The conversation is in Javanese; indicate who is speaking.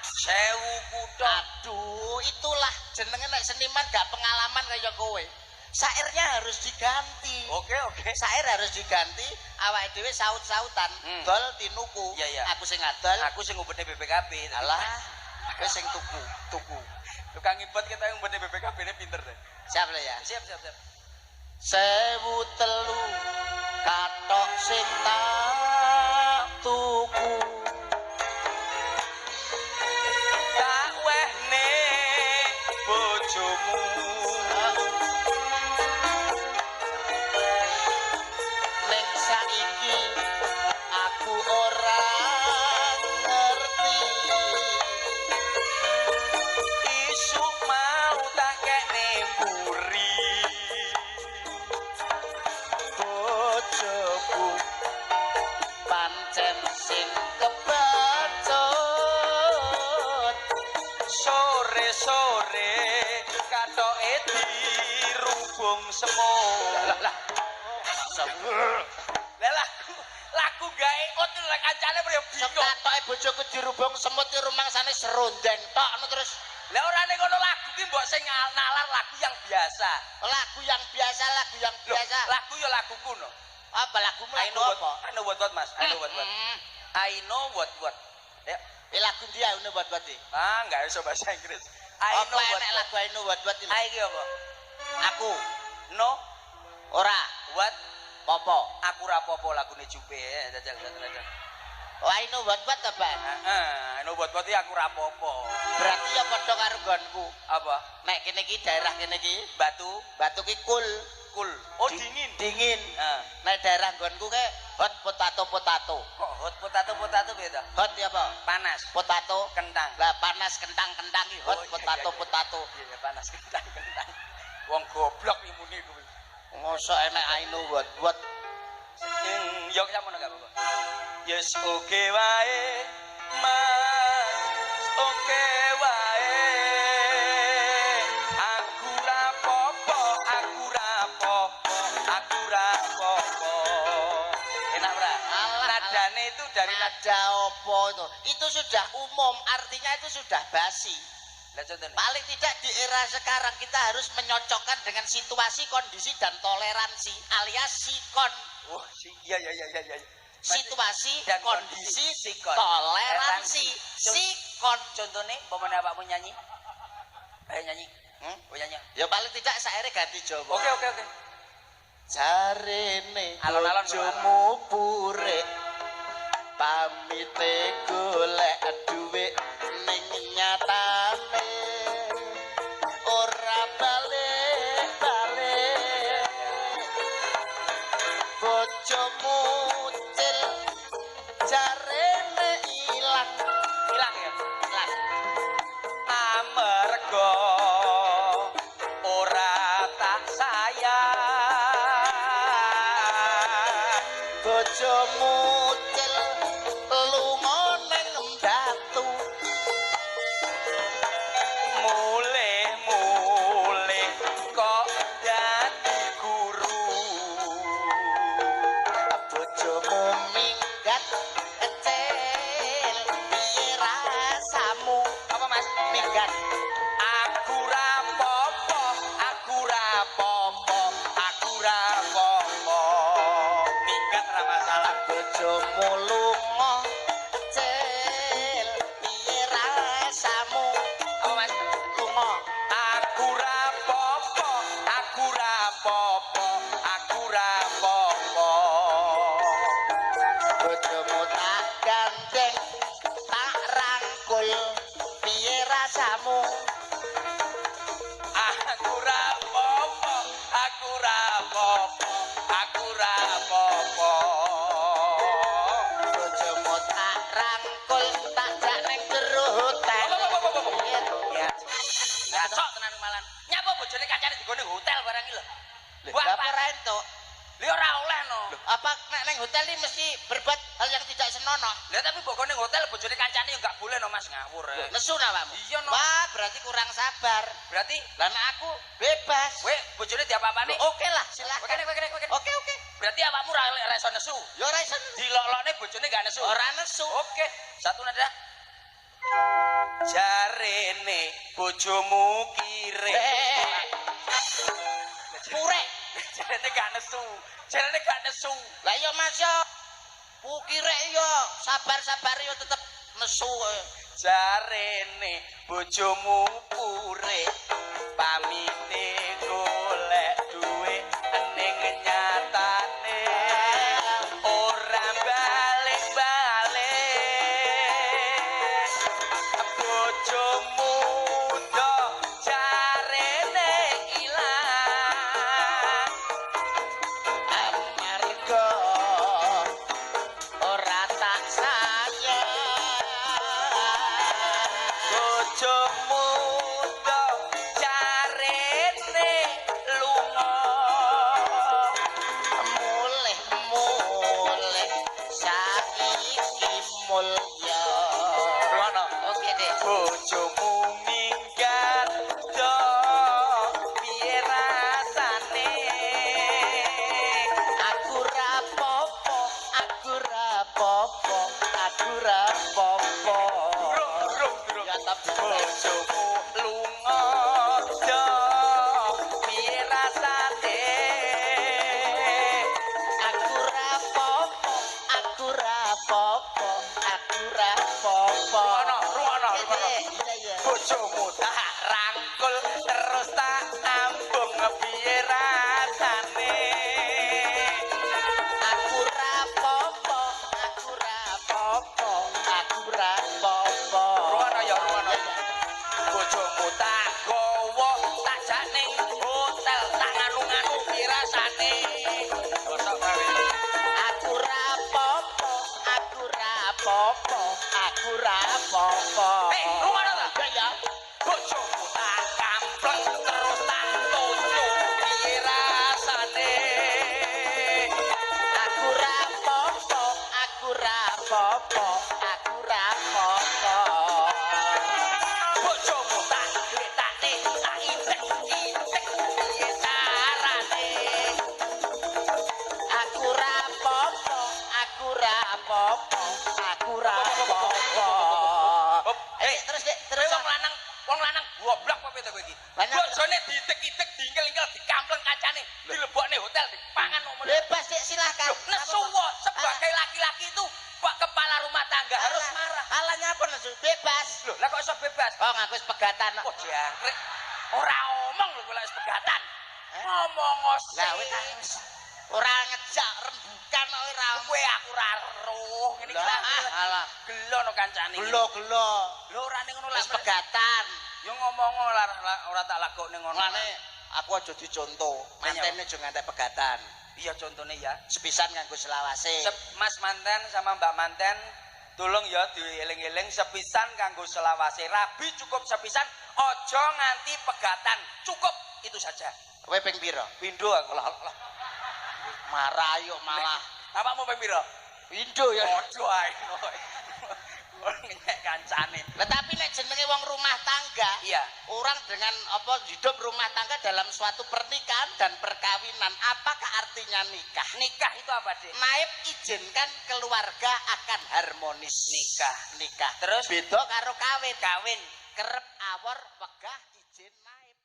Speaker 1: Sewu kutha.
Speaker 2: Aduh, itulah jenenge nek seniman gak pengalaman kaya kowe. Sairnya harus diganti.
Speaker 1: Oke.
Speaker 2: Sair harus diganti, awake dhewe saut-sautan. Dol tinuku.
Speaker 1: Iya.
Speaker 2: Aku sing ngadol,
Speaker 1: Aku sing ngumpetne BPKB.
Speaker 2: alah. Kowe sing tuku.
Speaker 1: Tukang ngibet kita yang ngumpetne BPKB ini pinter deh.
Speaker 2: Siap lah ya.
Speaker 1: Siap.
Speaker 2: 1003 katok sing tak tuku.
Speaker 1: Tak wehne bojomu.
Speaker 2: Ning saiki aku ora ngerti.
Speaker 1: Isuk mau tak kene mburi.
Speaker 2: Bojoku pancen sing kebacut.
Speaker 1: Sore katoke dirubung semut. Lah. Lagu gawe out lek kancane priyo bingung.
Speaker 2: Katoke bojoku dirubung semut ki rumangsane serondeng tok terus.
Speaker 1: Lah ora ning ngono lagu ki mbok sing nalar lagu yang biasa.
Speaker 2: Lagu yang biasa.
Speaker 1: Lagu ya lagu kuno.
Speaker 2: Apa lagumu
Speaker 1: I
Speaker 2: lagu
Speaker 1: know
Speaker 2: apa?
Speaker 1: what Mas. I know what. Ya.
Speaker 2: Lagu dia ini buat iki.
Speaker 1: Enggak iso bahasa Inggris.
Speaker 2: Apa enek lagu I know what iki?
Speaker 1: Iki apa?
Speaker 2: Aku
Speaker 1: No
Speaker 2: ora
Speaker 1: what
Speaker 2: popo.
Speaker 1: aku ra apa-apa lagune Jupe ya. Jajal.
Speaker 2: I know what apa?
Speaker 1: I know what iki aku ra apa-apa.
Speaker 2: Berarti ya padha karo nggonku.
Speaker 1: Apa?
Speaker 2: Nek kene iki daerah kene iki batu ki cool.
Speaker 1: Oh dingin.
Speaker 2: Nek daerah nggonku ke hot potato.
Speaker 1: Kok hot potato beda?
Speaker 2: Hot ya apa?
Speaker 1: Panas.
Speaker 2: Potato
Speaker 1: Kentang.
Speaker 2: Lah panas kentang ki hot potato.
Speaker 1: Iya panas kentang. Wong goblok imune kuwi.
Speaker 2: Mosok enek I know what.
Speaker 1: Yo sampeyan enggak apa-apa. Yes oke wae. Mas oke wae. Aku ra popo. Enak ora? Nadane itu dari
Speaker 2: nada opo itu sudah umum, artinya itu sudah basi.
Speaker 1: Lah contohnya.
Speaker 2: Paling tidak di era sekarang kita harus menyocokkan dengan situasi, kondisi dan toleransi alias sikon.
Speaker 1: Oh, iya.
Speaker 2: Situasi
Speaker 1: dan
Speaker 2: kondisi
Speaker 1: sikon.
Speaker 2: Toleransi sikon.
Speaker 1: Contohnya pemene awakmu nyanyi. Ayo nyanyi. Oh nyanyi.
Speaker 2: Ya paling tidak saire ganti Jawa.
Speaker 1: Oke.
Speaker 2: Jarene
Speaker 1: Alon-alon
Speaker 2: bojomu purek pamite golek dhuwit ning nyatane ora balik bojomu cil jarene ilang
Speaker 1: ya. Amarga ora tak sayang
Speaker 2: bojomu cil lunga ning batu
Speaker 1: mulih kok dadi guru
Speaker 2: bojomu minggat kecil piye rasamu
Speaker 1: apa Mas
Speaker 2: minggat
Speaker 1: aku rapopo minggat ra masalah
Speaker 2: bojomu lunga kecil piye rasamu
Speaker 1: apa Mas
Speaker 2: lunga
Speaker 1: aku rapopo
Speaker 2: bojomu tak gandeng tak rangkul piye rasamu
Speaker 1: aku rapopo
Speaker 2: bojomu tak rangkul tak jak ning jero hotel ya
Speaker 1: ngacok tenan malan nyapa bojone kancane digone hotel barang iki lho
Speaker 2: apa ora entuk
Speaker 1: li ora oleh no
Speaker 2: apa nek ning hotel iki mesti berbuat hal yang tidak senonoh
Speaker 1: lha tapi bojone hotel bojone kancane yo enggak boleh no Mas ngawur
Speaker 2: nesu awakmu
Speaker 1: iya no
Speaker 2: wah berarti kurang sabar
Speaker 1: berarti
Speaker 2: lan aku bebas
Speaker 1: bojone diapa-apani
Speaker 2: oke lah silakan
Speaker 1: oke
Speaker 2: oke
Speaker 1: berarti awakmu ra iso nesu
Speaker 2: ya ora iso
Speaker 1: dilok-lokne bojone gak nesu.
Speaker 2: Ora nesu.
Speaker 1: Oke, satu nada. Jarene bojomu kire.
Speaker 2: Purek.
Speaker 1: Jarene gak nesu. Jarene gak nesu.
Speaker 2: Lah iya Mas yo. Pukirek yo sabar-sabar yo tetep nesu.
Speaker 1: Jarene bojomu pure. Pamine golek duwe ning nyatane ora balik-balik. Bojomu do jarene ilang
Speaker 2: Amarga ora tak sayang.
Speaker 1: bojomu do jarene lunga
Speaker 2: Mulih-mulih saiki mulya.
Speaker 1: Rono.
Speaker 2: Oke deh.
Speaker 1: Bojomu minggat do piye rasane
Speaker 2: Aku rapopo, aku rapopo, aku rapopo.
Speaker 1: durung
Speaker 2: Ya tapi
Speaker 1: bojomu lunga do piye rasane
Speaker 2: aku rapopo, aku rapopo, aku rapopo.
Speaker 1: Ruwono.
Speaker 2: Iya iya.
Speaker 1: Bojomu tak rangkul terus tak ambung piye rasane
Speaker 2: Aku rapopo, aku rapopo, aku rapopo.
Speaker 1: Ruwono ya ruwono. Bojomu tak gowo tak jak ning hotel tak nganu-nganu piye rasane bosok gawe
Speaker 2: Aku rapopo, aku rapopo, aku rapopo.
Speaker 1: ruwono ta
Speaker 2: Ya ya.
Speaker 1: bojomu tak kampleng terus tak tunjuk piye rasane
Speaker 2: Aku rapopo, aku rapopo, aku rapopo.
Speaker 1: bojomu tak gletake tak intek-intek piye carane
Speaker 2: Aku rapopo, aku rapopo, aku rapopo. Terus dek, terus.
Speaker 1: wong lanang goblok apa to kowe iki
Speaker 2: Banyak.
Speaker 1: bojone diitek-itek diingkel-ingkel dikampleng kancane dilebokne hotel dipangan kok mulai
Speaker 2: Bebas dek silahkan.
Speaker 1: nesu kok sebagai laki-laki itu Pak kepala rumah tangga harus marah.
Speaker 2: Alanya apa nesu? Bebas.
Speaker 1: Loh, lah kok iso bebas?
Speaker 2: Oh ngaku wis pegatan.
Speaker 1: Oh, jangkrik. Ora omong lho kok wis pegatan. Ngomong
Speaker 2: Lah
Speaker 1: wis.
Speaker 2: wis ora ngejak rembukan kok ora.
Speaker 1: Kowe aku ora roh. Ngene iki
Speaker 2: Lah, alah.
Speaker 1: gelo no kancane.
Speaker 2: Gelo-gelo.
Speaker 1: Lho ora ning ngono
Speaker 2: Wis pegatan.
Speaker 1: Yo ngomong ora tak lakokne ngono.
Speaker 2: Mulane aku aja dicontoh. Mantene aja ngantek pegatan.
Speaker 1: Iya contone ya.
Speaker 2: Sepisan nganggo selawase.
Speaker 1: Mas manten sama Mbak manten tolong ya dieling-eling sepisan kanggo selawase. Rabi cukup sepisan, ojo nganti pegatan. Cukup itu saja.
Speaker 2: Kowe ping pira?
Speaker 1: Pindho aku lah.
Speaker 2: Marah yuk malah.
Speaker 1: Apa mau ping pira?
Speaker 2: Pindho ya.
Speaker 1: Ojo ae. Ngek kancane.
Speaker 2: Lah tapi nek jenenge wong rumah tangga,
Speaker 1: Iya.
Speaker 2: orang dengan apa hidup rumah tangga dalam suatu pernikahan dan perkawinan, apakah artinya nikah?
Speaker 1: Nikah itu apa, Dik?
Speaker 2: Naib izinkan keluarga akan harmonis. Nikah.
Speaker 1: Terus?
Speaker 2: Beda karo kawin.
Speaker 1: Kawin.
Speaker 2: Kerep awor wegah izin naib.